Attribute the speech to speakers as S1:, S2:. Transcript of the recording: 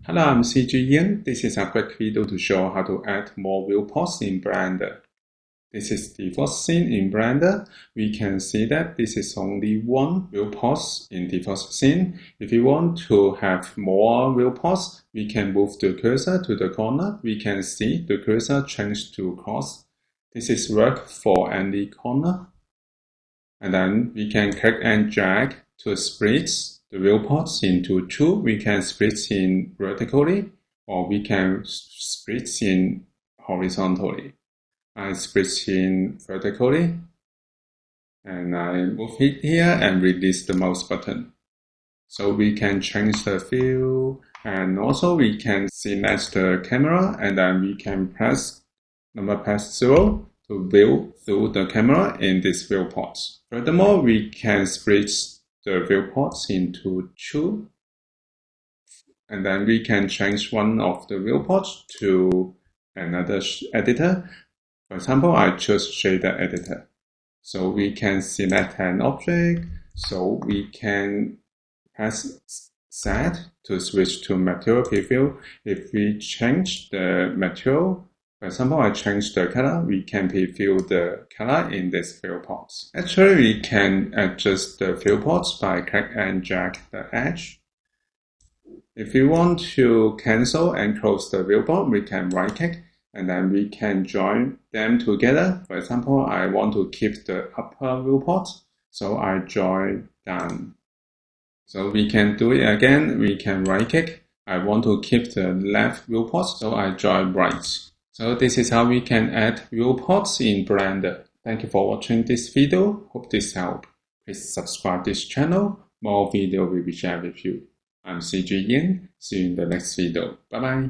S1: Hello, I'm CG Yin. This is a quick video to show how to add more viewports in Blender. This is the first scene in Blender. We can see that this is only one viewport in the first scene. If you want to have more viewports, we can move the cursor to the corner. We can see the cursor change to cross. This is work for any corner. And then we can click and drag to split the viewports into two. We can split in vertically, or we can split in horizontally. I split in vertically, and I move it here and release the mouse button. So we can change the view, and also we can select the camera, and then we can press number past 0 to view through the camera in this viewport. Furthermore, we can split the viewports into two, and then we can change one of the viewports to another editor. For example, I choose shader editor. So we can select an object, so we can press set to switch to material preview. If we change the material, for example, I change the color, we can preview the color in this viewport. Actually, we can adjust the viewports by click and drag the edge. If we want to cancel and close the viewport, we can right click and then we can join them together. For example, I want to keep the upper viewport, so I join down. So we can do it again. We can right click. I want to keep the left viewport, so I join right. So this is how we can add viewports in Blender. Thank you for watching this video. Hope this helped. Please subscribe this channel. More video will be shared with you. I'm CG Yin. See you in the next video. Bye bye.